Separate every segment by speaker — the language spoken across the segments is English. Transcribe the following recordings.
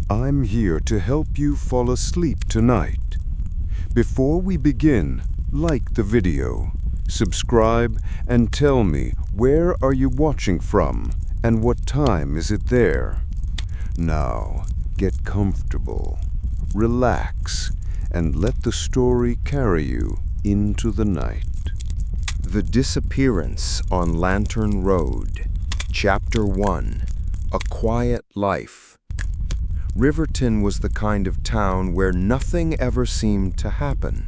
Speaker 1: I'm here to help you fall asleep tonight. Before we begin, like the video, subscribe, and tell me where are you watching from and what time is it there. Now, get comfortable, relax, and let the story carry you into the night.
Speaker 2: The Disappearance on Lantern Road, Chapter 1, A Quiet Life. Riverton was the kind of town where nothing ever seemed to happen.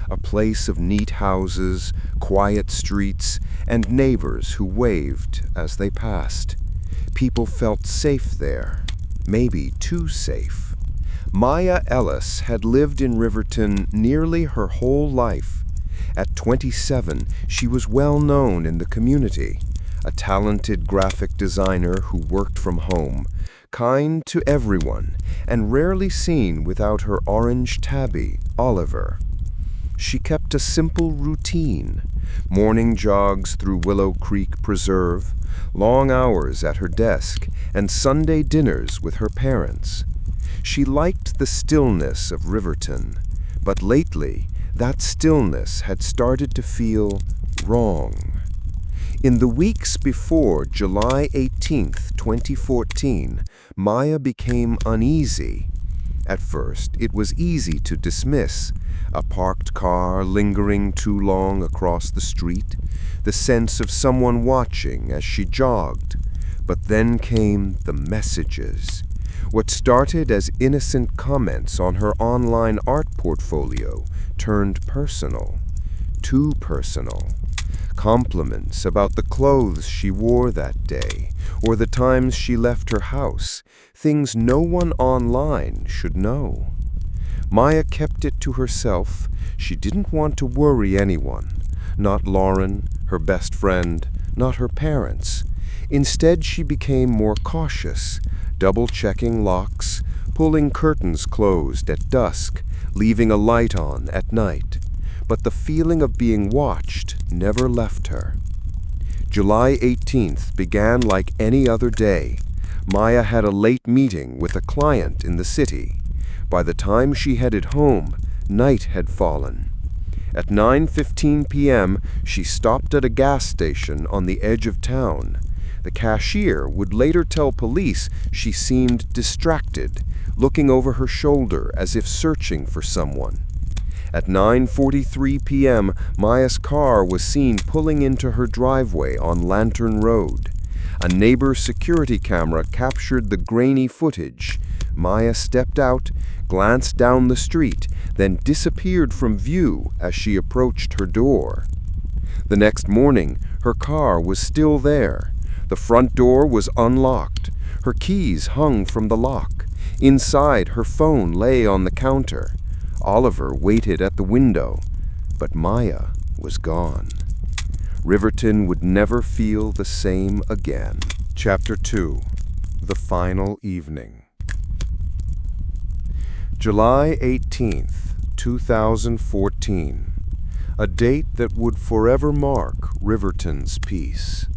Speaker 2: A place of neat houses, quiet streets, and neighbors who waved as they passed. People felt safe there, maybe too safe. Maya Ellis had lived in Riverton nearly her whole life. At 27, she was well known in the community, a talented graphic designer who worked from home, kind to everyone, and rarely seen without her orange tabby, Oliver. She kept a simple routine: morning jogs through Willow Creek Preserve, long hours at her desk, and Sunday dinners with her parents. She liked the stillness of Riverton, but lately that stillness had started to feel wrong. In the weeks before July 18th, 2014, Maya became uneasy. At first, it was easy to dismiss: a parked car lingering too long across the street, the sense of someone watching as she jogged. But then came the messages. What started as innocent comments on her online art portfolio turned personal, too personal. Compliments about the clothes she wore that day, or the times she left her house, things no one online should know. Maya kept it to herself. She didn't want to worry anyone, not Lauren, her best friend, not her parents. Instead, she became more cautious, double-checking locks, pulling curtains closed at dusk, leaving a light on at night. But the feeling of being watched never left her. July 18th began like any other day. Maya had a late meeting with a client in the city. By the time she headed home, night had fallen. At 9:15 p.m., she stopped at a gas station on the edge of town. The cashier would later tell police she seemed distracted, looking over her shoulder as if searching for someone. At 9:43 p.m., Maya's car was seen pulling into her driveway on Lantern Road. A neighbor's security camera captured the grainy footage. Maya stepped out, glanced down the street, then disappeared from view as she approached her door. The next morning, her car was still there. The front door was unlocked. Her keys hung from the lock. Inside, her phone lay on the counter. Oliver waited at the window, but Maya was gone. Riverton would never feel the same again. Chapter 2: The Final Evening. July 18th, 2014. A date that would forever mark Riverton's peace.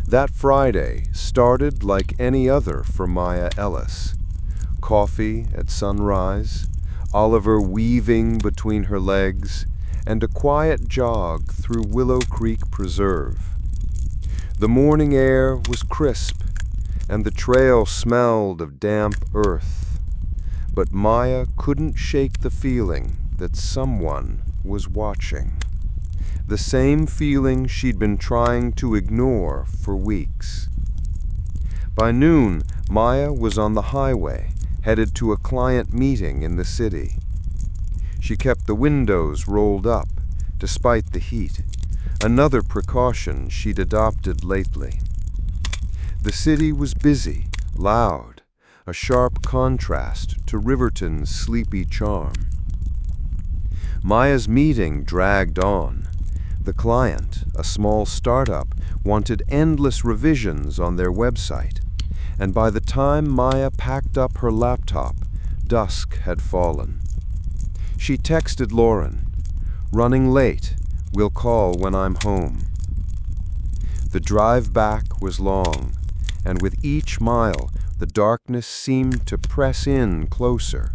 Speaker 2: That Friday started like any other for Maya Ellis. Coffee at sunrise, Oliver weaving between her legs, and a quiet jog through Willow Creek Preserve. The morning air was crisp, and the trail smelled of damp earth. But Maya couldn't shake the feeling that someone was watching. The same feeling she'd been trying to ignore for weeks. By noon, Maya was on the highway, headed to a client meeting in the city. She kept the windows rolled up, despite the heat, another precaution she'd adopted lately. The city was busy, loud, a sharp contrast to Riverton's sleepy charm. Maya's meeting dragged on. The client, a small startup, wanted endless revisions on their website, and by the time Maya packed up her laptop, dusk had fallen. She texted Lauren, "Running late. We'll call when I'm home." The drive back was long, and with each mile,
Speaker 1: The darkness seemed to press in closer.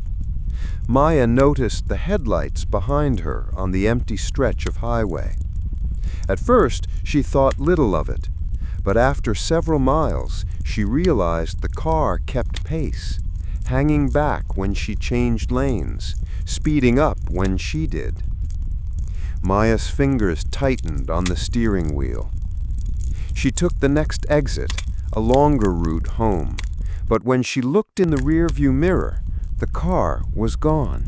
Speaker 1: Maya noticed the headlights behind her on the empty stretch of highway. At first, she thought little of it, but after several miles, she realized the car kept pace, hanging back when she changed lanes, speeding up when she did. Maya's fingers tightened on the steering wheel. She took the next exit, a longer route home, but when she looked in the rearview mirror, the car was gone.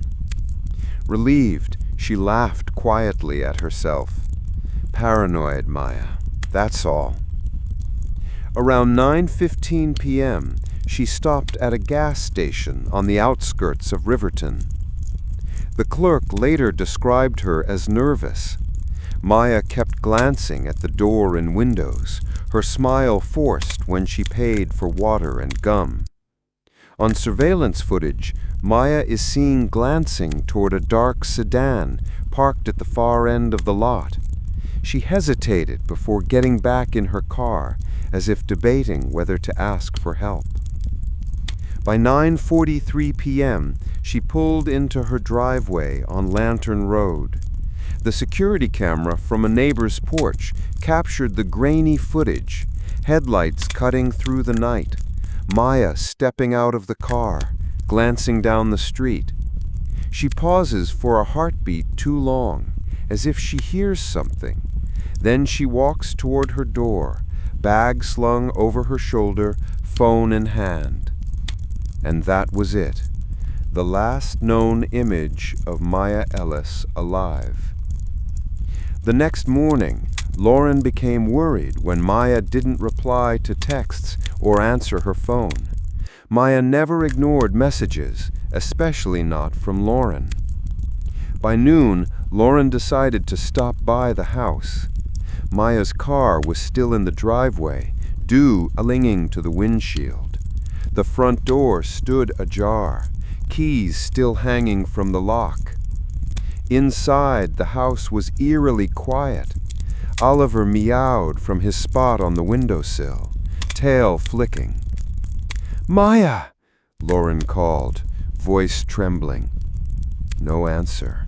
Speaker 1: Relieved, she laughed quietly at herself. Paranoid, Maya, that's all. Around 9:15 p.m., she stopped at a gas station on the outskirts of Riverton. The clerk later described her as nervous. Maya kept glancing at the door and windows, her smile forced when she paid for water and gum. On surveillance footage, Maya is seen glancing toward a dark sedan parked at the far end of the lot. She hesitated before getting back in her car, as if debating whether to ask for help. By 9:43 p.m., she pulled into her driveway on Lantern Road. The security camera from a neighbor's porch captured the grainy footage, headlights cutting through the night, Maya stepping out of the car, glancing down the street. She pauses for a heartbeat too long, as if she hears something. Then she walks toward her door, bag slung over her shoulder, phone in hand. And that was it, the last known image of Maya Ellis alive. The next morning, Lauren became worried when Maya didn't reply to texts or answer her phone. Maya never ignored messages, especially not from Lauren. By noon, Lauren decided to stop by the house. Maya's car was still in the driveway, dew clinging to the windshield. The front door stood ajar, keys still hanging from the lock. Inside, the house was eerily quiet. Oliver meowed from his spot on the windowsill, tail flicking. "Maya!" Lauren called, voice trembling. No answer.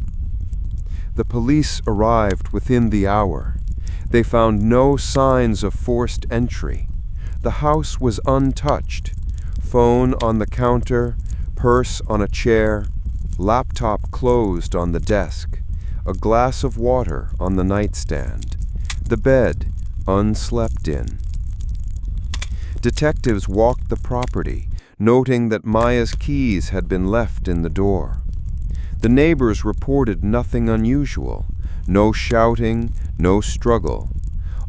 Speaker 1: The police arrived within the hour. They found no signs of forced entry. The house was untouched. Phone on the counter, purse on a chair, laptop closed on the desk, a glass of water on the nightstand, the bed unslept in. Detectives walked the property, noting that Maya's keys had been left in the door. The neighbors reported nothing unusual, no shouting, no struggle.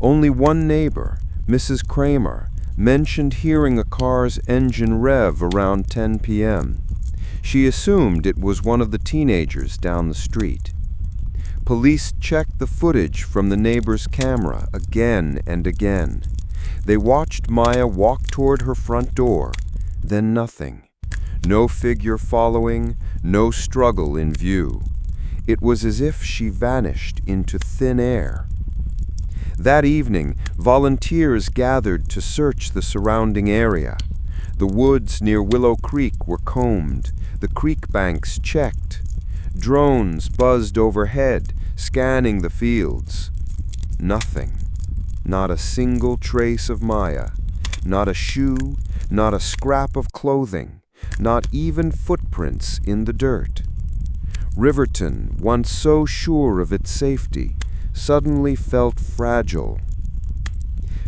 Speaker 1: Only one neighbor, Mrs. Kramer, mentioned hearing a car's engine rev around 10 p.m. She assumed it was one of the teenagers down the street. Police checked the footage from the neighbor's camera again and again. They watched Maya walk toward her front door, then nothing. No figure following, no struggle in view. It was as if she vanished into thin air. That evening, volunteers gathered to search the surrounding area. The woods near Willow Creek were combed, the creek banks checked. Drones buzzed overhead, scanning the fields. Nothing. Not a single trace of Maya. Not a shoe, not a scrap of clothing, not even footprints in the dirt. Riverton, once so sure of its safety, suddenly felt fragile.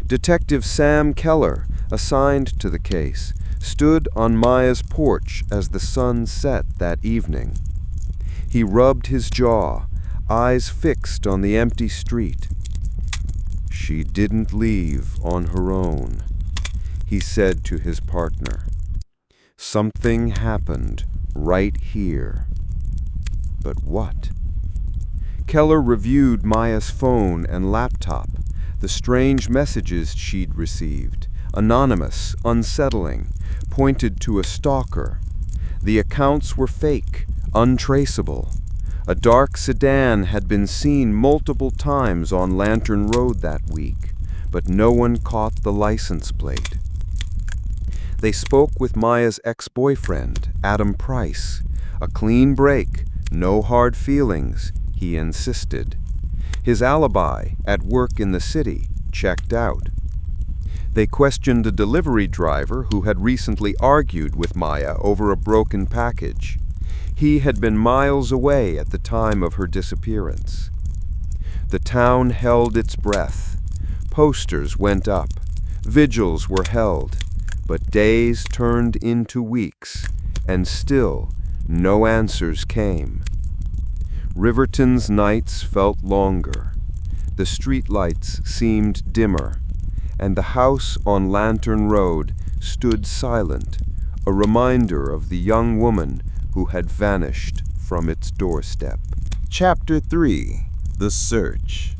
Speaker 1: Detective Sam Keller, assigned to the case, stood on Maya's porch as the sun set that evening. He rubbed his jaw, eyes fixed on the empty street. "She didn't leave on her own," he said to his partner. "Something happened right here." But what? Keller reviewed Maya's phone and laptop, the strange messages she'd received, anonymous, unsettling, pointed to a stalker. The accounts were fake, untraceable. A dark sedan had been seen multiple times on Lantern Road that week, but no one caught the license plate. They spoke with Maya's ex-boyfriend, Adam Price. A clean break, no hard feelings, he insisted. His alibi, at work in the city, checked out. They questioned a delivery driver who had recently argued with Maya over a broken package. He had been miles away at the time of her disappearance. The town held its breath. Posters went up. Vigils were held. But days turned into weeks, and still no answers came. Riverton's nights felt longer. The streetlights seemed dimmer, and the house on Lantern Road stood silent, a reminder of the young woman who had vanished from its doorstep.
Speaker 3: Chapter 3: The Search.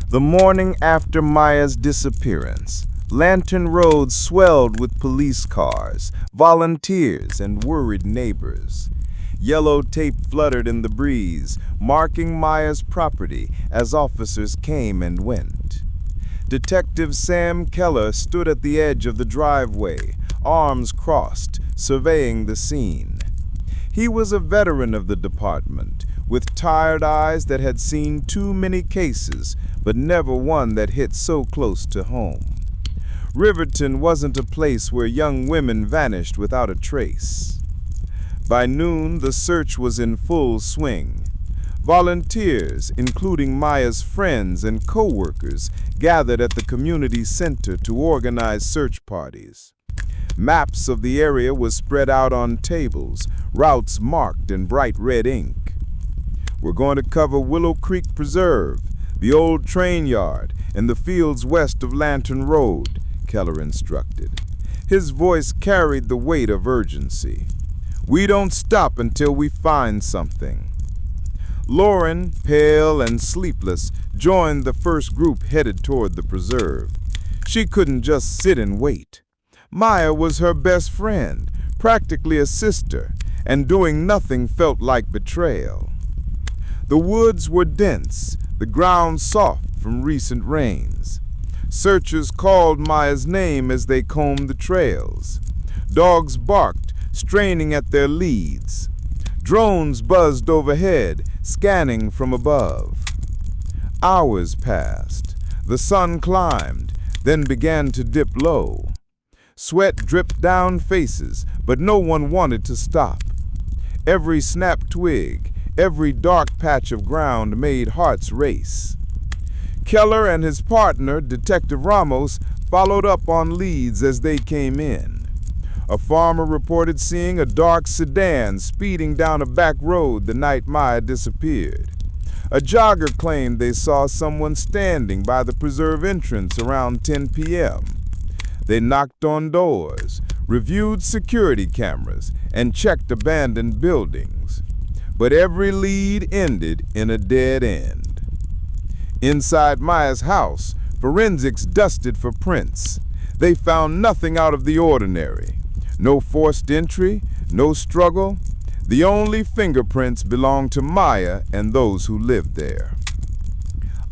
Speaker 3: The morning after Maya's disappearance, Lantern Road swelled with police cars, volunteers, and worried neighbors. Yellow tape fluttered in the breeze, marking Maya's property as officers came and went. Detective Sam Keller stood at the edge of the driveway, arms crossed, surveying the scene. He was a veteran of the department, with tired eyes that had seen too many cases, but never one that hit so close to home. Riverton wasn't a place where young women vanished without a trace. By noon, the search was in full swing. Volunteers, including Maya's friends and co-workers, gathered at the community center to organize search parties. Maps of the area were spread out on tables, routes marked in bright red ink. We're going to cover Willow Creek Preserve, the old train yard, and the fields west of Lantern Road, Keller instructed. His voice carried the weight of urgency. We don't stop until we find something. Lauren, pale and sleepless, joined the first group headed toward the preserve. She couldn't just sit and wait. Maya was her best friend, practically a sister, and doing nothing felt like betrayal. The woods were dense, the ground soft from recent rains. Searchers called Maya's name as they combed the trails. Dogs barked, straining at their leads. Drones buzzed overhead, scanning from above. Hours passed. The sun climbed, then began to dip low. Sweat dripped down faces, but no one wanted to stop. Every snapped twig, every dark patch of ground made hearts race. Keller and his partner, Detective Ramos, followed up on leads as they came in. A farmer reported seeing a dark sedan speeding down a back road the night Maya disappeared. A jogger claimed they saw someone standing by the preserve entrance around 10 p.m. They knocked on doors, reviewed security cameras, and checked abandoned buildings. But every lead ended in a dead end. Inside Maya's house, forensics dusted for prints. They found nothing out of the ordinary. No forced entry, no struggle. The only fingerprints belonged to Maya and those who lived there.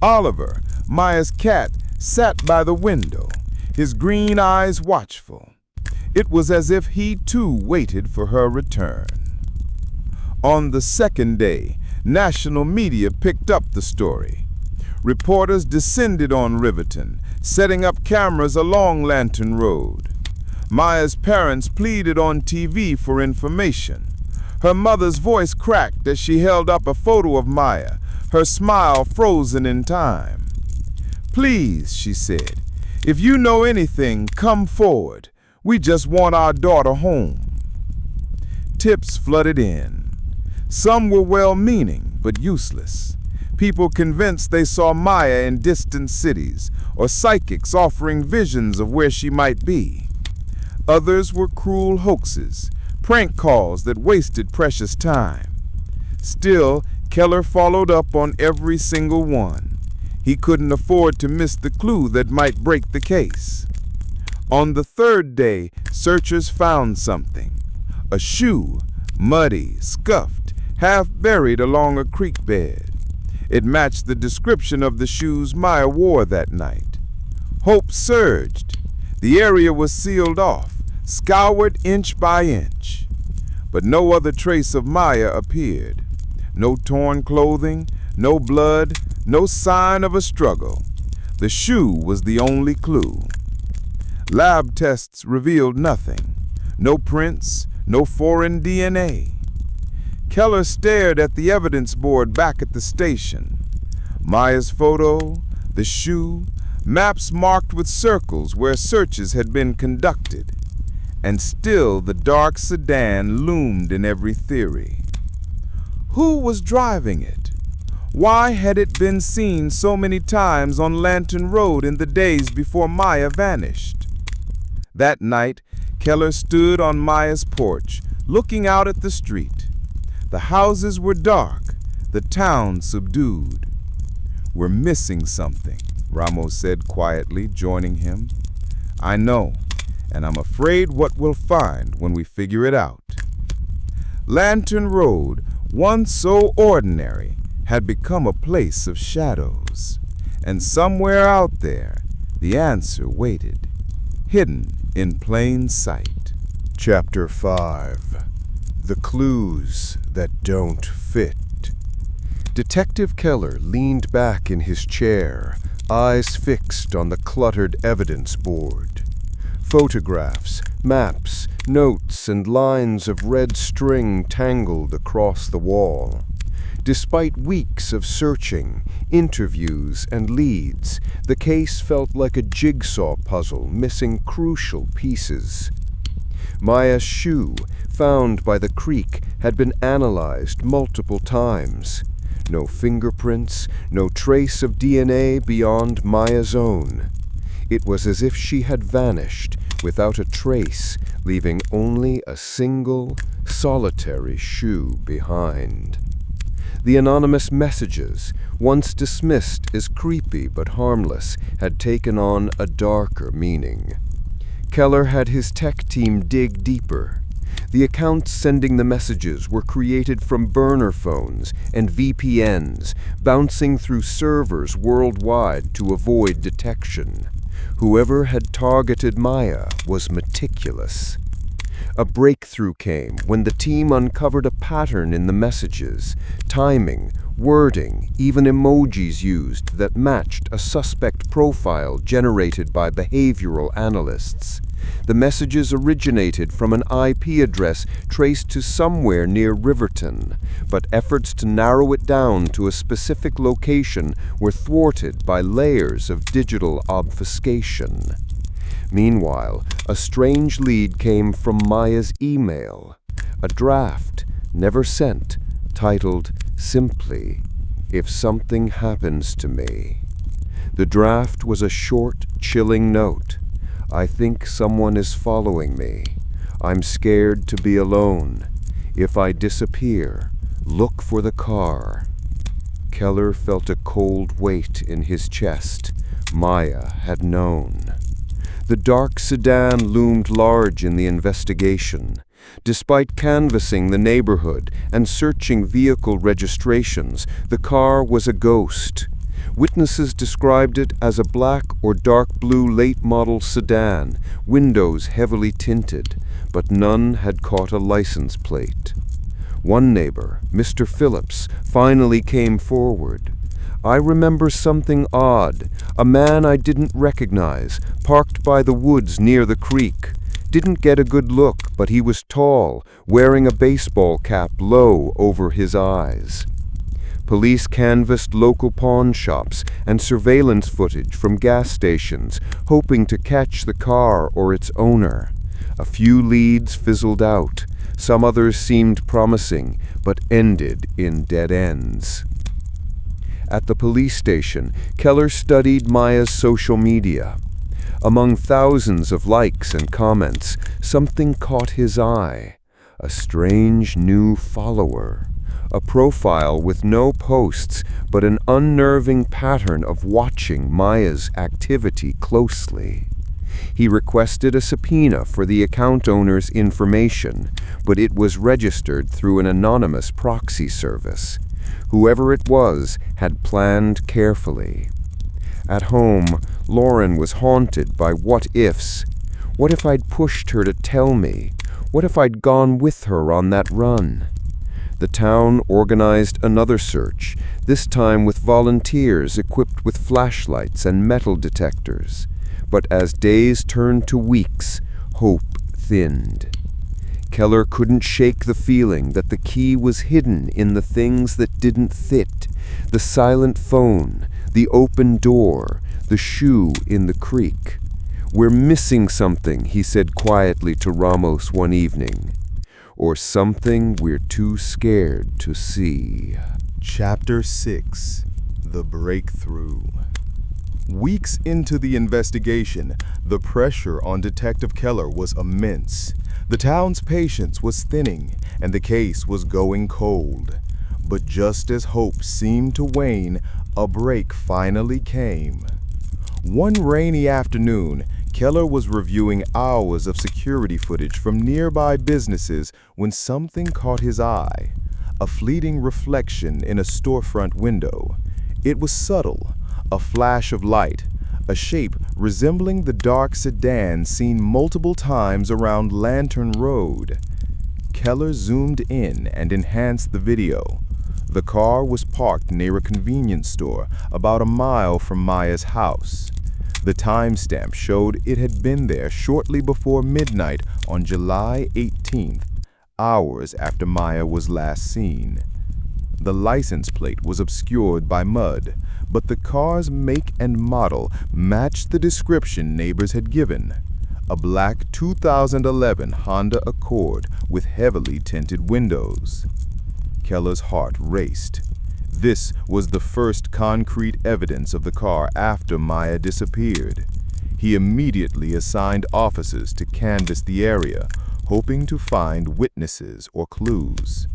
Speaker 3: Oliver, Maya's cat, sat by the window, his green eyes watchful. It was as if he too waited for her return. On the second day, national media picked up the story. Reporters descended on Riverton, setting up cameras along Lantern Road. Maya's parents pleaded on TV for information. Her mother's voice cracked as she held up a photo of Maya, her smile frozen in time. "Please," she said, "if you know anything, come forward. We just want our daughter home." Tips flooded in. Some were well-meaning, but useless. People convinced they saw Maya in distant cities, or psychics offering visions of where she might be. Others were cruel hoaxes, prank calls that wasted precious time. Still, Keller followed up on every single one. He couldn't afford to miss the clue that might break the case. On the third day, searchers found something. A shoe, muddy, scuffed, half buried along a creek bed. It matched the description of the shoes Maya wore that night. Hope surged. The area was sealed off, scoured inch by inch, but no other trace of Maya appeared. No torn clothing, no blood, no sign of a struggle. The shoe was the only clue. Lab tests revealed nothing. No prints, no foreign DNA. Keller stared at the evidence board back at the station. Maya's photo, the shoe, maps marked with circles where searches had been conducted. And still the dark sedan loomed in every theory. Who was driving it? Why had it been seen so many times on Lantern Road in the days before Maya vanished? That night, Keller stood on Maya's porch, looking out at the street. The houses were dark, the town subdued. "We're missing something," Ramos said quietly, joining him. "I know, and I'm afraid what we'll find when we figure it out." Lantern Road, once so ordinary, had become a place of shadows. And somewhere out there, the answer waited, hidden in plain sight.
Speaker 1: Chapter 5. The Clues That Don't Fit. Detective Keller leaned back in his chair, eyes fixed on the cluttered evidence board. Photographs, maps, notes, and lines of red string tangled across the wall. Despite weeks of searching, interviews, and leads, the case felt like a jigsaw puzzle missing crucial pieces. Maya's shoe, found by the creek, had been analyzed multiple times. No fingerprints, no trace of DNA beyond Maya's own. It was as if she had vanished without a trace, leaving only a single, solitary shoe behind. The anonymous messages, once dismissed as creepy but harmless, had taken on a darker meaning. Keller had his tech team dig deeper. The accounts sending the messages were created from burner phones and VPNs, bouncing through servers worldwide to avoid detection. Whoever had targeted Maya was meticulous. A breakthrough came when the team uncovered a pattern in the messages, timing, wording, even emojis used that matched a suspect profile generated by behavioral analysts. The messages originated from an IP address traced to somewhere near Riverton, but efforts to narrow it down to a specific location were thwarted by layers of digital obfuscation. Meanwhile, a strange lead came from Maya's email, a draft, never sent, titled simply, "If something happens to me." The draft was a short, chilling note. "I think someone is following me. I'm scared to be alone. If I disappear, look for the car." Keller felt a cold weight in his chest. Maya had known. The dark sedan loomed large in the investigation. Despite canvassing the neighborhood and searching vehicle registrations, the car was a ghost. Witnesses described it as a black or dark blue late-model sedan, windows heavily tinted, but none had caught a license plate. One neighbor, Mr. Phillips, finally came forward. "I remember something odd. A man I didn't recognize, parked by the woods near the creek. Didn't get a good look, but he was tall, wearing a baseball cap low over his eyes." Police canvassed local pawn shops and surveillance footage from gas stations, hoping to catch the car or its owner. A few leads fizzled out. Some others seemed promising, but ended in dead ends. At the police station, Keller studied Maya's social media. Among thousands of likes and comments, something caught his eye. A strange new follower. A profile with no posts, but an unnerving pattern of watching Maya's activity closely. He requested a subpoena for the account owner's information, but it was registered through an anonymous proxy service. Whoever it was had planned carefully. At home, Lauren was haunted by what-ifs. What if I'd pushed her to tell me? What if I'd gone with her on that run? The town organized another search, this time with volunteers equipped with flashlights and metal detectors. But as days turned to weeks, hope thinned. Keller couldn't shake the feeling that the key was hidden in the things that didn't fit: the silent phone, the open door, the shoe in the creek. "We're missing something," he said quietly to Ramos one evening. "Or something we're too scared to see."
Speaker 3: Chapter 6: The Breakthrough. Weeks into the investigation, the pressure on Detective Keller was immense. The town's patience was thinning, and the case was going cold. But just as hope seemed to wane, a break finally came. One rainy afternoon, Keller was reviewing hours of security footage from nearby businesses when something caught his eye: a fleeting reflection in a storefront window. It was subtle, a flash of light, a shape resembling the dark sedan seen multiple times around Lantern Road. Keller zoomed in and enhanced the video. The car was parked near a convenience store about a mile from Maya's house. The timestamp showed it had been there shortly before midnight on July 18th, hours after Maya was last seen. The license plate was obscured by mud, but the car's make and model matched the description neighbors had given: a black 2011 Honda Accord with heavily tinted windows. Keller's heart raced. This was the first concrete evidence of the car after Maya disappeared. He immediately assigned officers to canvass the area, hoping to find witnesses or clues.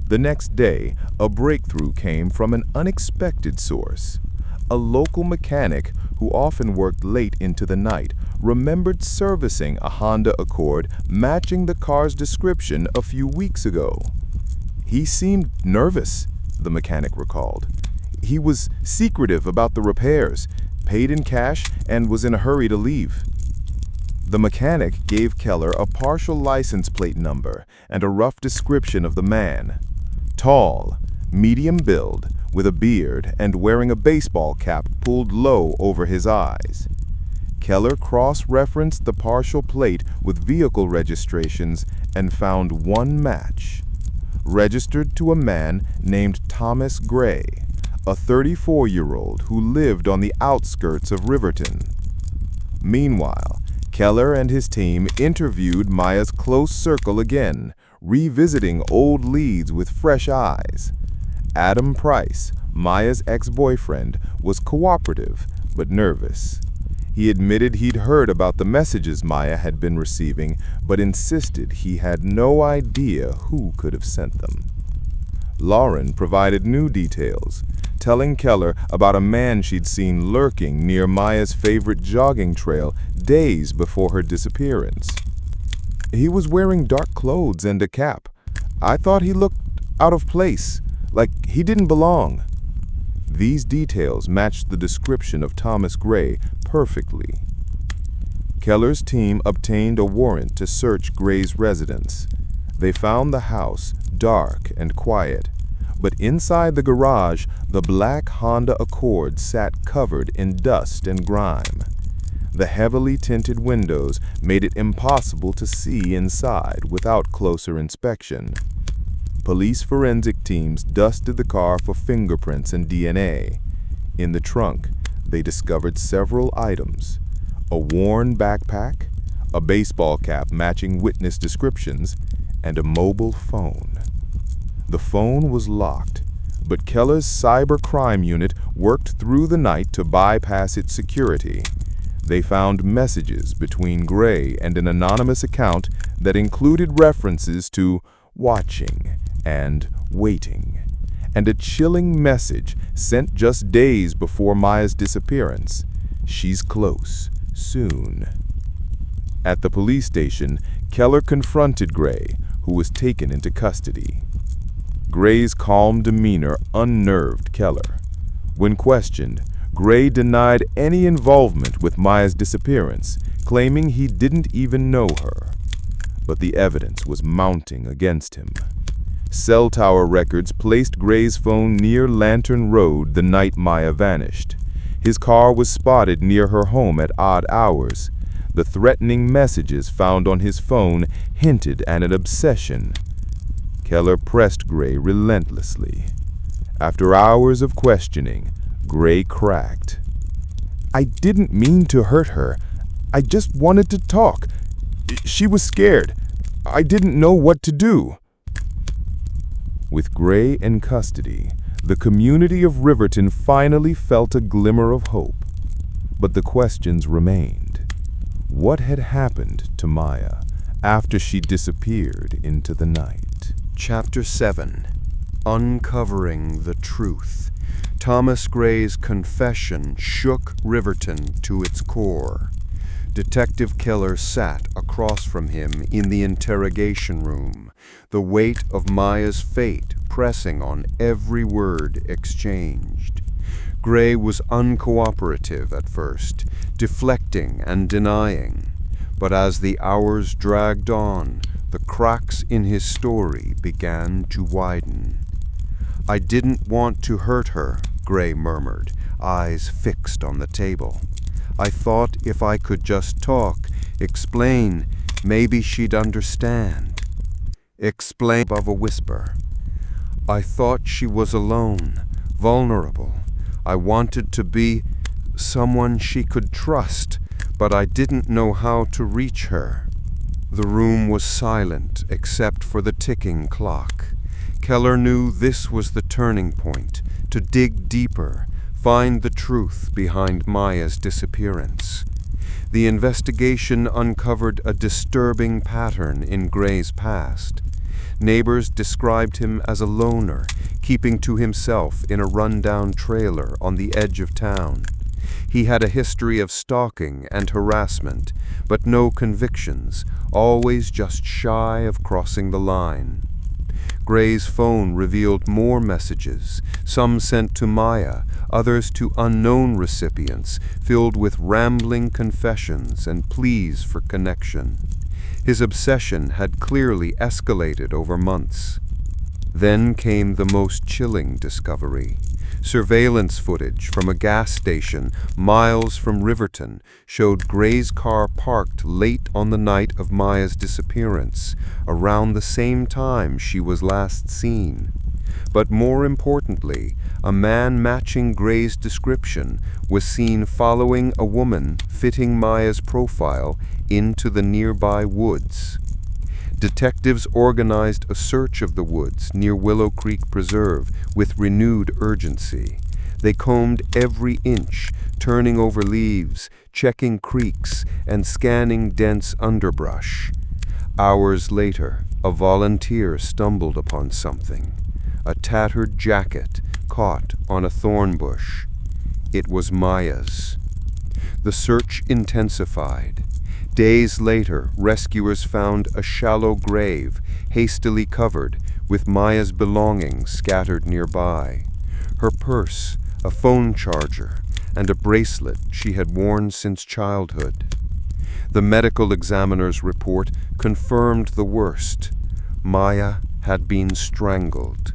Speaker 3: The next day, a breakthrough came from an unexpected source. A local mechanic, who often worked late into the night, remembered servicing a Honda Accord matching the car's description a few weeks ago. "He seemed nervous," the mechanic recalled. "He was secretive about the repairs, paid in cash, and was in a hurry to leave." The mechanic gave Keller a partial license plate number and a rough description of the man: tall, medium build, with a beard and wearing a baseball cap pulled low over his eyes. Keller cross-referenced the partial plate with vehicle registrations and found one match: registered to a man named Thomas Gray, a 34-year-old who lived on the outskirts of Riverton. Meanwhile, Keller and his team interviewed Maya's close circle again, revisiting old leads with fresh eyes. Adam Price, Maya's ex-boyfriend, was cooperative but nervous. He admitted he'd heard about the messages Maya had been receiving, but insisted he had no idea who could have sent them. Lauren provided new details, telling Keller about a man she'd seen lurking near Maya's favorite jogging trail days before her disappearance. "He was wearing dark clothes and a cap. I thought he looked out of place, like he didn't belong." These details matched the description of Thomas Gray perfectly. Keller's team obtained a warrant to search Gray's residence. They found the house dark and quiet, but inside the garage, the black Honda Accord sat covered in dust and grime. The heavily tinted windows made it impossible to see inside without closer inspection. Police forensic teams dusted the car for fingerprints and DNA. In the trunk, they discovered several items: a worn backpack, a baseball cap matching witness descriptions, and a mobile phone. The phone was locked, but Keller's cybercrime unit worked through the night to bypass its security. They found messages between Gray and an anonymous account that included references to watching and waiting, and a chilling message sent just days before Maya's disappearance: "She's close, soon." At the police station, Keller confronted Gray, who was taken into custody. Gray's calm demeanor unnerved Keller. When questioned, Gray denied any involvement with Maya's disappearance, claiming he didn't even know her. But the evidence was mounting against him. Cell tower records placed Gray's phone near Lantern Road the night Maya vanished. His car was spotted near her home at odd hours. The threatening messages found on his phone hinted at an obsession. Keller pressed Gray relentlessly. After hours of questioning, Gray cracked. "I didn't mean to hurt her. I just wanted to talk. She was scared. I didn't know what to do." With Gray in custody, the community of Riverton finally felt a glimmer of hope. But the questions remained. What had happened to Maya after she disappeared into the night?
Speaker 2: Chapter 7. Uncovering the Truth. Thomas Gray's confession shook Riverton to its core. Detective Keller sat across from him in the interrogation room, the weight of Maya's fate pressing on every word exchanged. Gray was uncooperative at first, deflecting and denying. But as the hours dragged on, the cracks in his story began to widen. "I didn't want to hurt her," Gray murmured, eyes fixed on the table. "I thought if I could just talk, explain, maybe she'd understand." Explain above a whisper. "I thought she was alone, vulnerable. I wanted to be someone she could trust, but I didn't know how to reach her." The room was silent except for the ticking clock. Keller knew this was the turning point, to dig deeper, find the truth behind Maya's disappearance. The investigation uncovered a disturbing pattern in Gray's past. Neighbors described him as a loner, keeping to himself in a rundown trailer on the edge of town. He had a history of stalking and harassment, but no convictions, always just shy of crossing the line. Gray's phone revealed more messages, some sent to Maya, others to unknown recipients, filled with rambling confessions and pleas for connection. His obsession had clearly escalated over months. Then came the most chilling discovery. Surveillance footage from a gas station miles from Riverton showed Gray's car parked late on the night of Maya's disappearance, around the same time she was last seen. But more importantly, a man matching Gray's description was seen following a woman fitting Maya's profile into the nearby woods. Detectives organized a search of the woods near Willow Creek Preserve with renewed urgency. They combed every inch, turning over leaves, checking creeks, and scanning dense underbrush. Hours later, a volunteer stumbled upon something. A tattered jacket caught on a thorn bush. It was Maya's. The search intensified. Days later, rescuers found a shallow grave, hastily covered, with Maya's belongings scattered nearby. Her purse, a phone charger, and a bracelet she had worn since childhood. The medical examiner's report confirmed the worst. Maya had been strangled.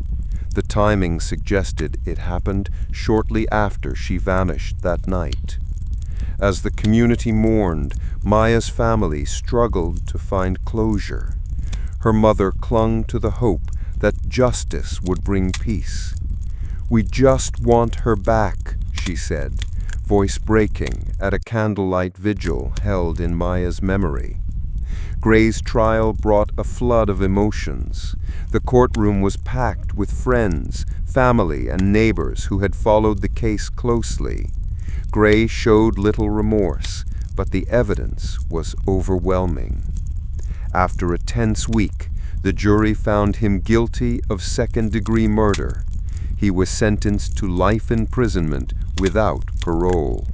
Speaker 2: The timing suggested it happened shortly after she vanished that night. As the community mourned, Maya's family struggled to find closure. Her mother clung to the hope that justice would bring peace. "We just want her back," she said, voice breaking at a candlelight vigil held in Maya's memory. Gray's trial brought a flood of emotions. The courtroom was packed with friends, family, and neighbors who had followed the case closely. Gray showed little remorse, but the evidence was overwhelming. After a tense week, the jury found him guilty of second-degree murder. He was sentenced to life imprisonment without parole.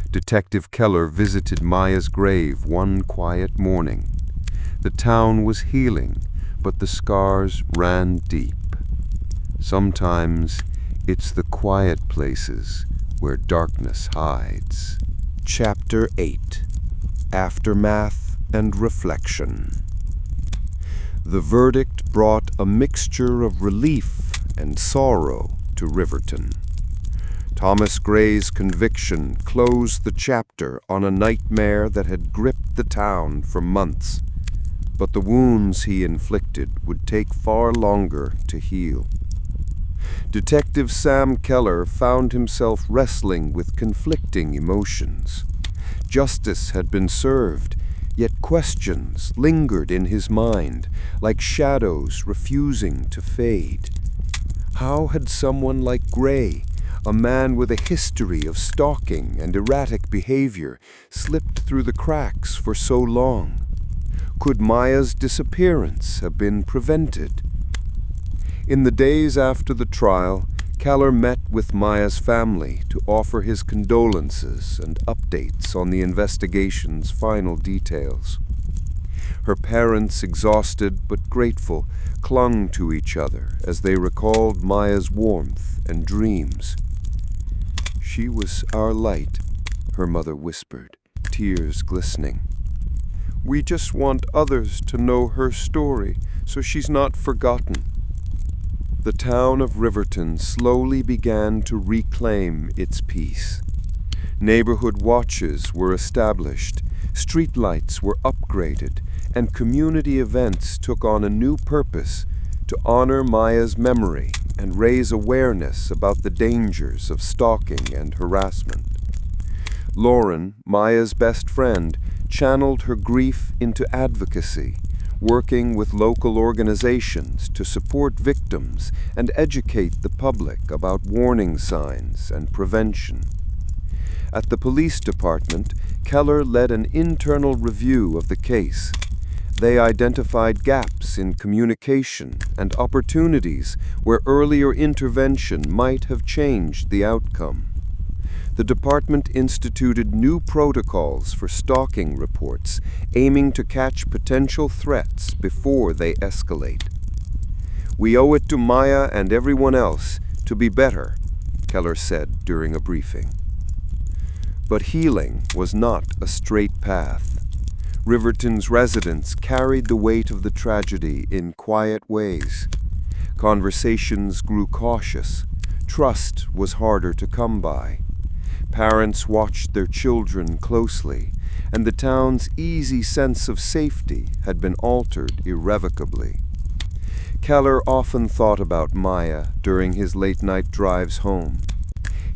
Speaker 2: Detective Keller visited Maya's grave one quiet morning. The town was healing, but the scars ran deep. Sometimes it's the quiet places where darkness hides. Chapter 8.
Speaker 1: Aftermath and Reflection. The verdict brought a mixture of relief and sorrow to Riverton. Thomas Gray's conviction closed the chapter on a nightmare that had gripped the town for months, but the wounds he inflicted would take far longer to heal. Detective Sam Keller found himself wrestling with conflicting emotions. Justice had been served, yet questions lingered in his mind, like shadows refusing to fade. How had someone like Gray, a man with a history of stalking and erratic behavior, slipped through the cracks for so long? Could Maya's disappearance have been prevented? In the days after the trial, Keller met with Maya's family to offer his condolences and updates on the investigation's final details. Her parents, exhausted but grateful, clung to each other as they recalled Maya's warmth and dreams. "She was our light," her mother whispered, tears glistening. "We just want others to know her story so she's not forgotten." The town of Riverton slowly began to reclaim its peace. Neighborhood watches were established, streetlights were upgraded, and community events took on a new purpose to honor Maya's memory and raise awareness about the dangers of stalking and harassment. Lauren, Maya's best friend, channeled her grief into advocacy, working with local organizations to support victims and educate the public about warning signs and prevention. At the police department, Keller led an internal review of the case. They identified gaps in communication and opportunities where earlier intervention might have changed the outcome. The department instituted new protocols for stalking reports, aiming to catch potential threats before they escalate. "We owe it to Maya and everyone else to be better," Keller said during a briefing. But healing was not a straight path. Riverton's residents carried the weight of the tragedy in quiet ways. Conversations grew cautious. Trust was harder to come by. Parents watched their children closely, and the town's easy sense of safety had been altered irrevocably. Keller often thought about Maya during his late-night drives home.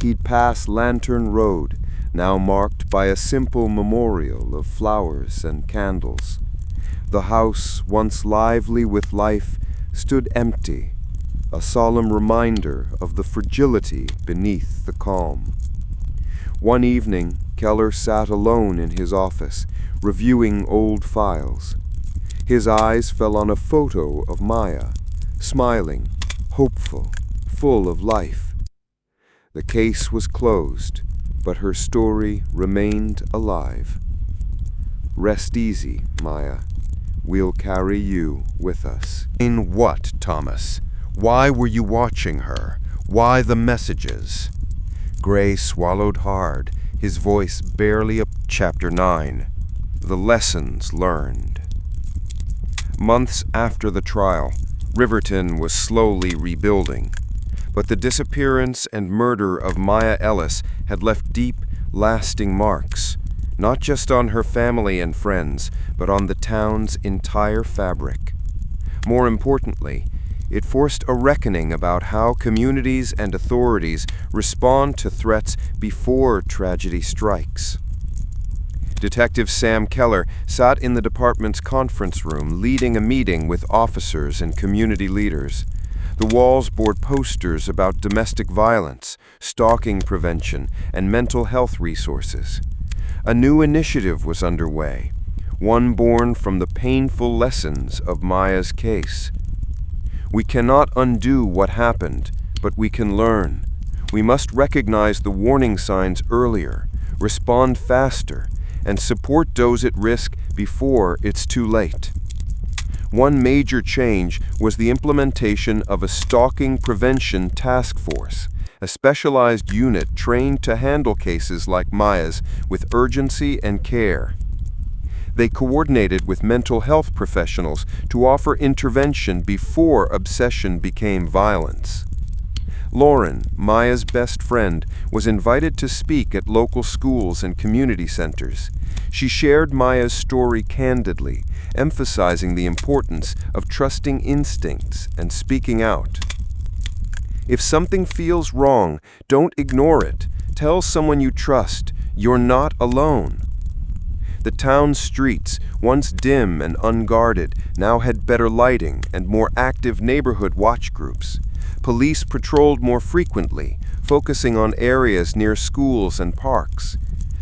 Speaker 1: He'd pass Lantern Road, now marked by a simple memorial of flowers and candles. The house, once lively with life, stood empty, a solemn reminder of the fragility beneath the calm. One evening, Keller sat alone in his office, reviewing old files. His eyes fell on a photo of Maya, smiling, hopeful, full of life. The case was closed, but her story remained alive. "Rest easy, Maya. We'll carry you with us."
Speaker 2: In what, Thomas? Why were you watching her? Why the messages? Gray swallowed hard, his voice barely up. Chapter 9. The Lessons Learned. Months after the trial, Riverton was slowly rebuilding. But the disappearance and murder of Maya Ellis had left deep, lasting marks, not just on her family and friends, but on the town's entire fabric. More importantly, it forced a reckoning about how communities and authorities respond to threats before tragedy strikes. Detective Sam Keller sat in the department's conference room leading a meeting with officers and community leaders. The walls bore posters about domestic violence, stalking prevention, and mental health resources. A new initiative was underway, one born from the painful lessons of Maya's case. "We cannot undo what happened, but we can learn. We must recognize the warning signs earlier, respond faster, and support those at risk before it's too late." One major change was the implementation of a stalking prevention task force, a specialized unit trained to handle cases like Maya's with urgency and care.
Speaker 1: They coordinated with mental health professionals to offer intervention before obsession became violence. Lauren, Maya's best friend, was invited to speak at local schools and community centers. She shared Maya's story candidly, emphasizing the importance of trusting instincts and speaking out. If something feels wrong, don't ignore it. Tell someone you trust, you're not alone. The town's streets, once dim and unguarded, now had better lighting and more active neighborhood watch groups. Police patrolled more frequently, focusing on areas near schools and parks.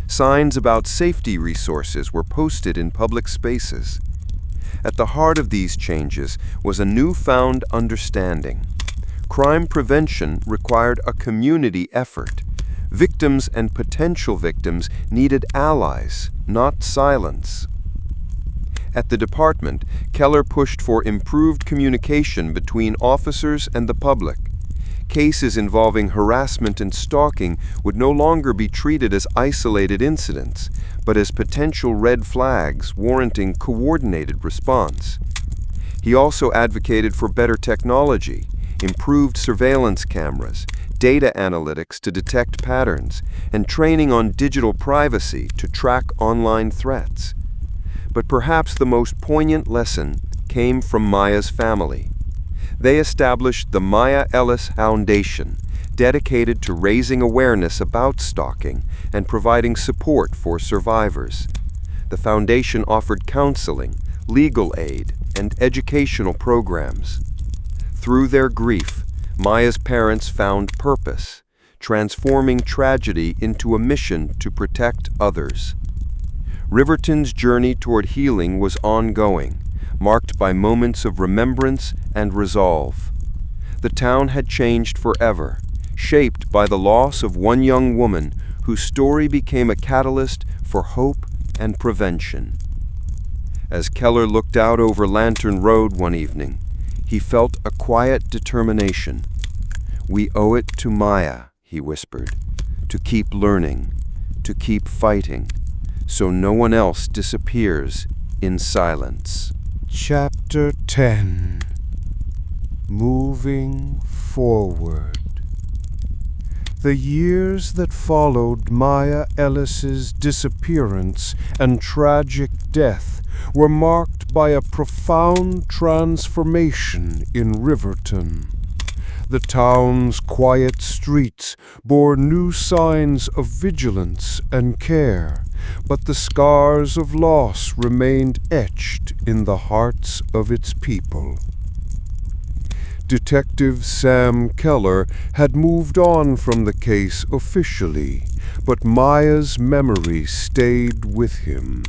Speaker 1: Signs about safety resources were posted in public spaces. At the heart of these changes was a newfound understanding. Crime prevention required a community effort. Victims and potential victims needed allies, not silence. At the department, Keller pushed for improved communication between officers and the public. Cases involving harassment and stalking would no longer be treated as isolated incidents, but as potential red flags warranting coordinated response. He also advocated for better technology, improved surveillance cameras, data analytics to detect patterns, and training on digital privacy to track online threats. But perhaps the most poignant lesson came from Maya's family. They established the Maya Ellis Foundation, dedicated to raising awareness about stalking and providing support for survivors. The foundation offered counseling, legal aid, and educational programs. Through their grief, Maya's parents found purpose, transforming tragedy into a mission to protect others. Riverton's journey toward healing was ongoing, marked by moments of remembrance and resolve. The town had changed forever, shaped by the loss of one young woman whose story became a catalyst for hope and prevention. As Keller looked out over Lantern Road one evening, he felt a quiet determination. "We owe it to Maya," he whispered, "to keep learning, to keep fighting, so no one else disappears in silence."
Speaker 4: Chapter 10. Moving Forward. The years that followed Maya Ellis's disappearance and tragic death were marked by a profound transformation in Riverton. The town's quiet streets bore new signs of vigilance and care, but the scars of loss remained etched in the hearts of its people. Detective Sam Keller had moved on from the case officially, but Maya's memory stayed with him,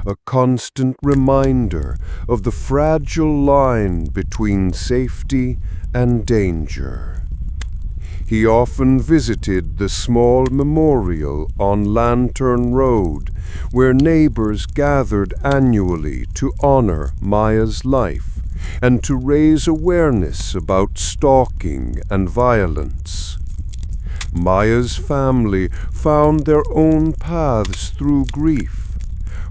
Speaker 4: a constant reminder of the fragile line between safety and danger. He often visited the small memorial on Lantern Road, where neighbors gathered annually to honor Maya's life and to raise awareness about stalking and violence. Maya's family found their own paths through grief.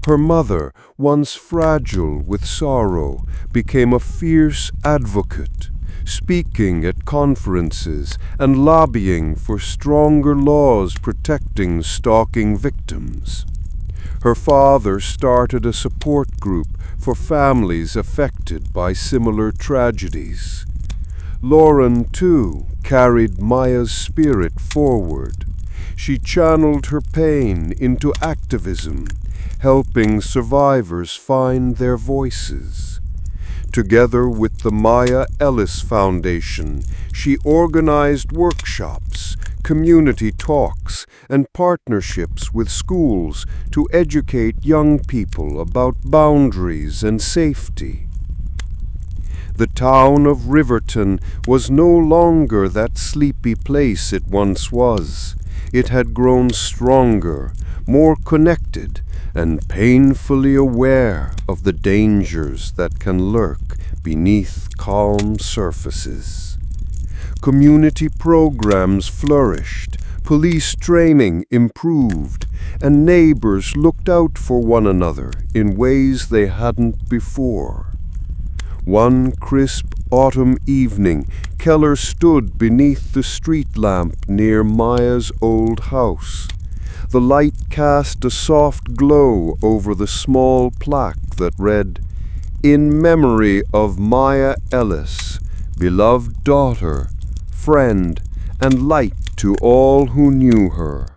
Speaker 4: Her mother, once fragile with sorrow, became a fierce advocate, speaking at conferences and lobbying for stronger laws protecting stalking victims. Her father started a support group for families affected by similar tragedies. Lauren, too, carried Maya's spirit forward. She channeled her pain into activism, helping survivors find their voices. Together with the Maya Ellis Foundation, she organized workshops, community talks, and partnerships with schools to educate young people about boundaries and safety. The town of Riverton was no longer that sleepy place it once was. It had grown stronger, more connected, and painfully aware of the dangers that can lurk beneath calm surfaces. Community programs flourished, police training improved, and neighbors looked out for one another in ways they hadn't before. One crisp autumn evening, Keller stood beneath the street lamp near Maya's old house. The light cast a soft glow over the small plaque that read, "In memory of Maya Ellis, beloved daughter, friend, and light to all who knew her."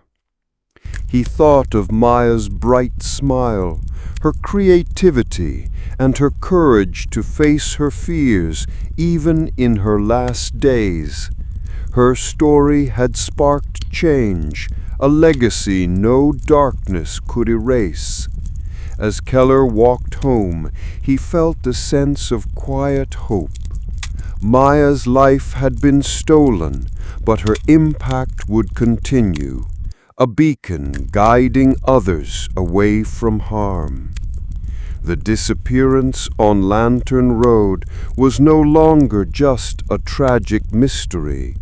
Speaker 4: He thought of Maya's bright smile, her creativity, and her courage to face her fears even in her last days. Her story had sparked change, a legacy no darkness could erase. As Keller walked home, he felt a sense of quiet hope. Maya's life had been stolen, but her impact would continue, a beacon guiding others away from harm. The disappearance on Lantern Road was no longer just a tragic mystery.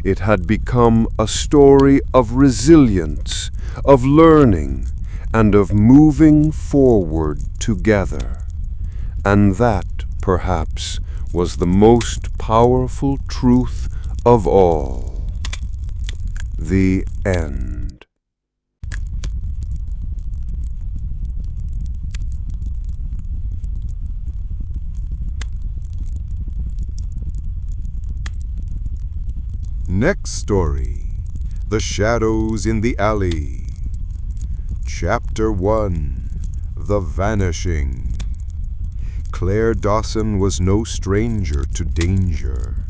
Speaker 4: It had become a story of resilience, of learning, and of moving forward together. And that, perhaps, was the most powerful truth of all. The end.
Speaker 3: Next story, The Shadows in the Alley. Chapter 1, The Vanishing. Claire Dawson was no stranger to danger.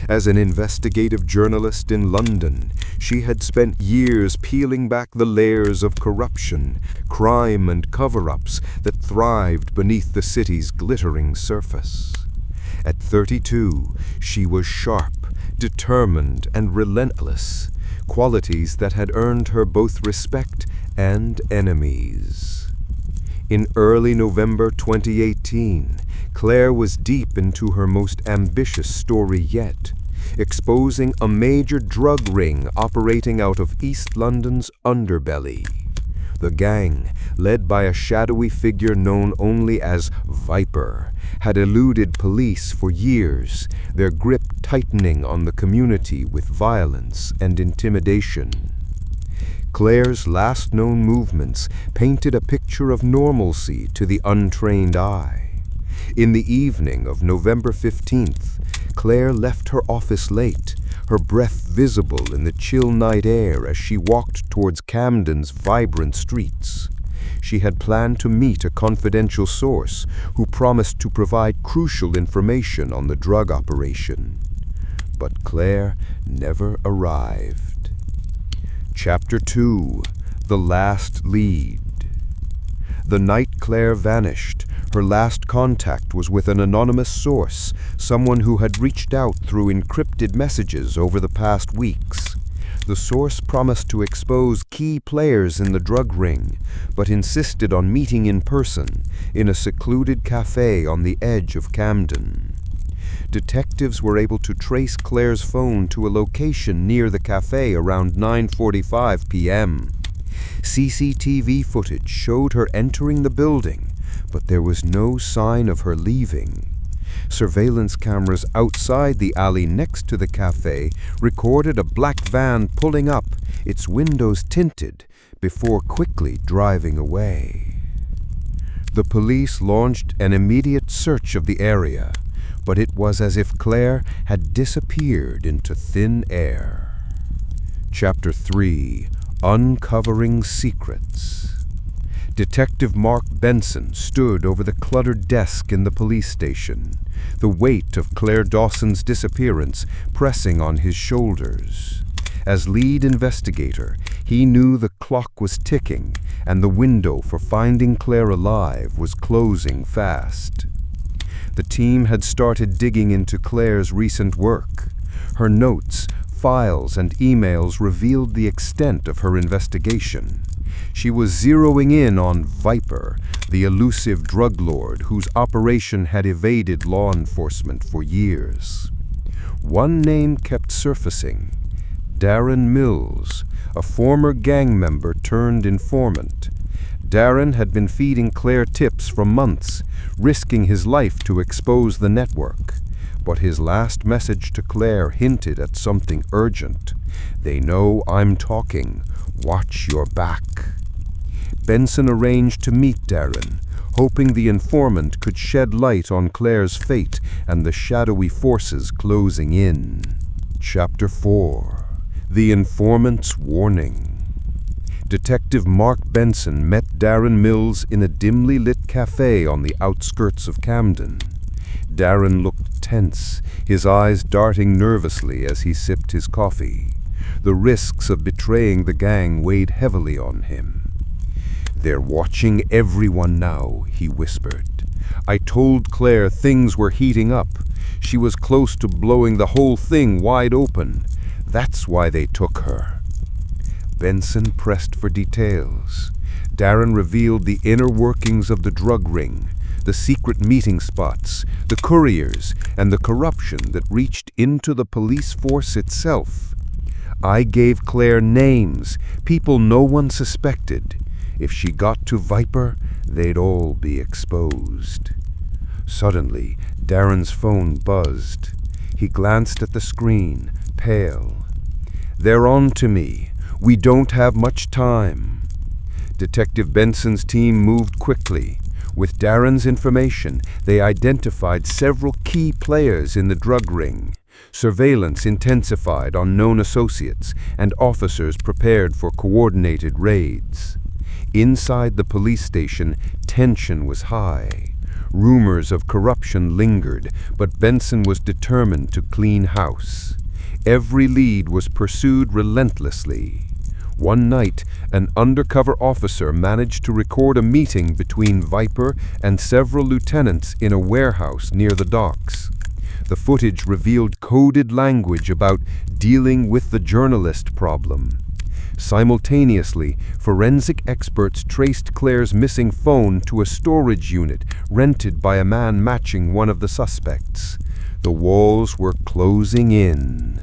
Speaker 3: As an investigative journalist in London, she had spent years peeling back the layers of corruption, crime, and cover-ups that thrived beneath the city's glittering surface. At 32, she was sharp, determined, and relentless, qualities that had earned her both respect and enemies. In early November 2018, Claire was deep into her most ambitious story yet, exposing a major drug ring operating out of East London's underbelly. The gang, led by a shadowy figure known only as Viper, had eluded police for years, their grip tightening on the community with violence and intimidation. Claire's last known movements painted a picture of normalcy to the untrained eye. In the evening of November 15th, Claire left her office late, her breath visible in the chill night air as she walked towards Camden's vibrant streets. She had planned to meet a confidential source who promised to provide crucial information on the drug operation. But Claire never arrived. Chapter 2, The Last Lead. The night Claire vanished, her last contact was with an anonymous source, someone who had reached out through encrypted messages over the past weeks. The source promised to expose key players in the drug ring, but insisted on meeting in person in a secluded cafe on the edge of Camden. Detectives were able to trace Claire's phone to a location near the cafe around 9:45 p.m. CCTV footage showed her entering the building, but there was no sign of her leaving. Surveillance cameras outside the alley next to the cafe recorded a black van pulling up, its windows tinted, before quickly driving away. The police launched an immediate search of the area, but it was as if Claire had disappeared into thin air. Chapter 3, Uncovering Secrets. Detective Mark Benson stood over the cluttered desk in the police station, the weight of Claire Dawson's disappearance pressing on his shoulders. As lead investigator, he knew the clock was ticking and the window for finding Claire alive was closing fast. The team had started digging into Claire's recent work. Her notes, files, and emails revealed the extent of her investigation. She was zeroing in on Viper, the elusive drug lord whose operation had evaded law enforcement for years. One name kept surfacing:
Speaker 4: Darren Mills, a former gang member turned informant. Darren had been feeding Claire tips for months, risking his life to expose the network. But his last message to Claire hinted at something urgent. "They know I'm talking. Watch your back." Benson arranged to meet Darren, hoping the informant could shed light on Claire's fate and the shadowy forces closing in. Chapter 4. The Informant's Warning. Detective Mark Benson met Darren Mills in a dimly lit cafe on the outskirts of Camden. Darren looked tense, his eyes darting nervously as he sipped his coffee. The risks of betraying the gang weighed heavily on him. "They're watching everyone now," he whispered. "I told Claire things were heating up. She was close to blowing the whole thing wide open. That's why they took her." Benson pressed for details. Darren revealed the inner workings of the drug ring, the secret meeting spots, the couriers, and the corruption that reached into the police force itself. "I gave Claire names, people no one suspected. If she got to Viper, they'd all be exposed." Suddenly, Darren's phone buzzed. He glanced at the screen, pale. "They're on to me. We don't have much time." Detective Benson's team moved quickly. With Darren's information, they identified several key players in the drug ring. Surveillance intensified on known associates, and officers prepared for coordinated raids. Inside the police station, tension was high. Rumors of corruption lingered, but Benson was determined to clean house. Every lead was pursued relentlessly. One night, an undercover officer managed to record a meeting between Viper and several lieutenants in a warehouse near the docks. The footage revealed coded language about dealing with the journalist problem. Simultaneously, forensic experts traced Claire's missing phone to a storage unit rented by a man matching one of the suspects. The walls were closing in.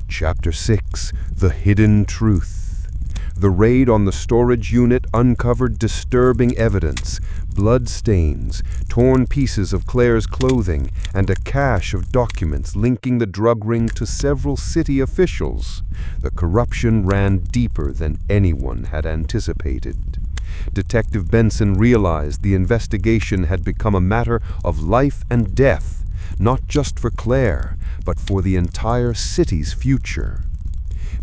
Speaker 4: Chapter 6. The Hidden Truth. The raid on the storage unit uncovered disturbing evidence: blood stains, torn pieces of Claire's clothing, and a cache of documents linking the drug ring to several city officials. The corruption ran deeper than anyone had anticipated. Detective Benson realized the investigation had become a matter of life and death, not just for Claire, but for the entire city's future.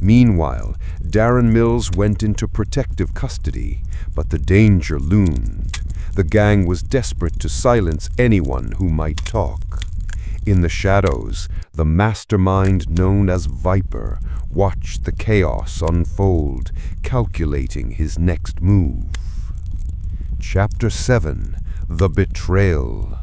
Speaker 4: Meanwhile, Darren Mills went into protective custody, but the danger loomed. The gang was desperate to silence anyone who might talk. In the shadows, the mastermind known as Viper watched the chaos unfold, calculating his next move. Chapter 7. The Betrayal.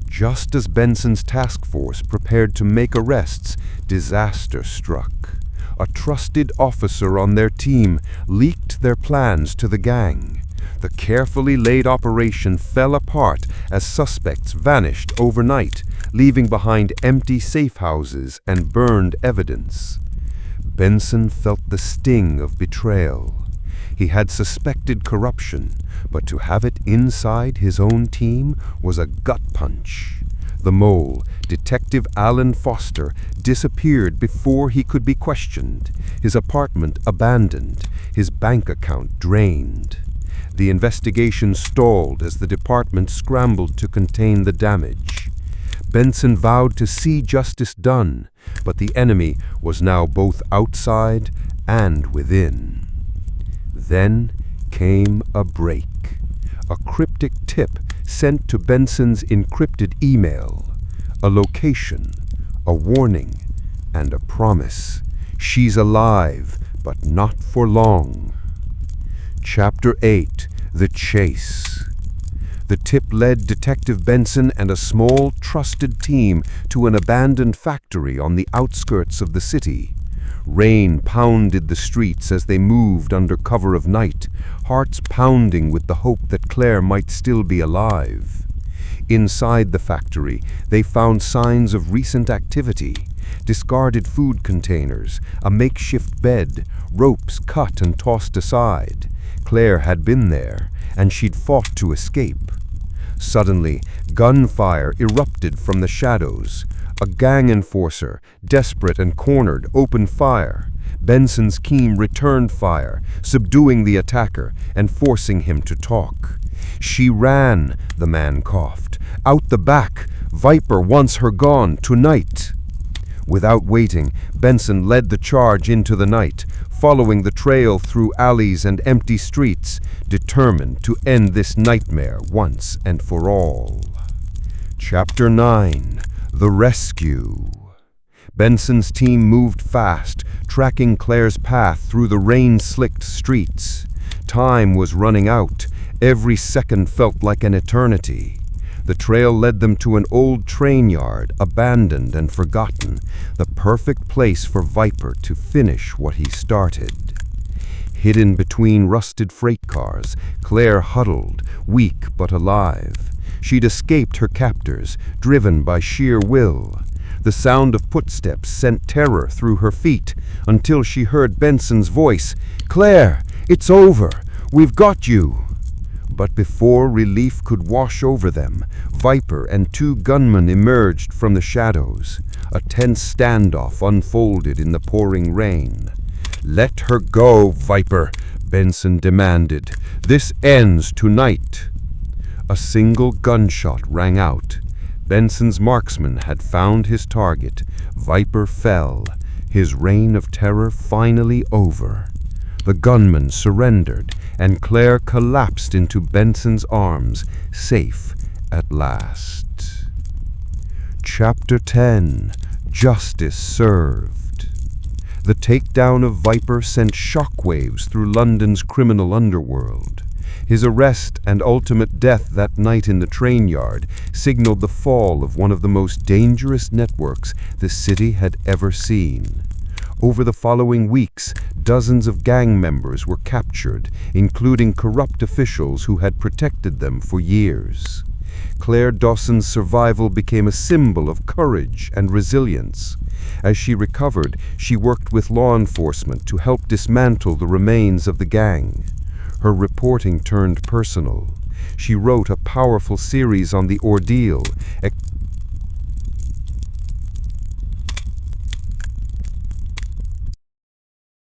Speaker 4: Just as Benson's task force prepared to make arrests, disaster struck. A trusted officer on their team leaked their plans to the gang. The carefully laid operation fell apart as suspects vanished overnight, leaving behind empty safe houses and burned evidence. Benson felt the sting of betrayal. He had suspected corruption, but to have it inside his own team was a gut punch. The mole, Detective Alan Foster, disappeared before he could be questioned, his apartment abandoned, his bank account drained. The investigation stalled as the department scrambled to contain the damage. Benson vowed to see justice done, but the enemy was now both outside and within. Then came a break. A cryptic tip sent to Benson's encrypted email. A location, a warning, and a promise. She's alive, but not for long. Chapter 8. The Chase. The tip led Detective Benson and a small, trusted team to an abandoned factory on the outskirts of the city. Rain pounded the streets as they moved under cover of night, hearts pounding with the hope that Claire might still be alive. Inside the factory, they found signs of recent activity: discarded food containers, a makeshift bed, ropes cut and tossed aside. Claire had been there, and she'd fought to escape. Suddenly, gunfire erupted from the shadows. A gang enforcer, desperate and cornered, opened fire. Benson's team returned fire, subduing the attacker and forcing him to talk. "She ran," the man coughed. "Out the back. Viper wants her gone tonight." Without waiting, Benson led the charge into the night, following the trail through alleys and empty streets, determined to end this nightmare once and for all. Chapter 9: The Rescue. Benson's team moved fast, tracking Claire's path through the rain-slicked streets. Time was running out. Every second felt like an eternity. The trail led them to an old train yard, abandoned and forgotten, the perfect place for Viper to finish what he started. Hidden between rusted freight cars, Claire huddled, weak but alive. She'd escaped her captors, driven by sheer will. The sound of footsteps sent terror through her feet until she heard Benson's voice. "Claire, it's over. We've got you." But before relief could wash over them, Viper and two gunmen emerged from the shadows. A tense standoff unfolded in the pouring rain. "Let her go, Viper," Benson demanded. "This ends tonight." A single gunshot rang out. Benson's marksman had found his target. Viper fell, his reign of terror finally over. The gunman surrendered, and Claire collapsed into Benson's arms, safe at last. Chapter 10: Justice Served. The takedown of Viper sent shockwaves through London's criminal underworld. His arrest and ultimate death that night in the train yard signaled the fall of one of the most dangerous networks the city had ever seen. Over the following weeks, dozens of gang members were captured, including corrupt officials who had protected them for years. Claire Dawson's survival became a symbol of courage and resilience. As she recovered, she worked with law enforcement to help dismantle the remains of the gang. Her reporting turned personal. She wrote a powerful series on the ordeal,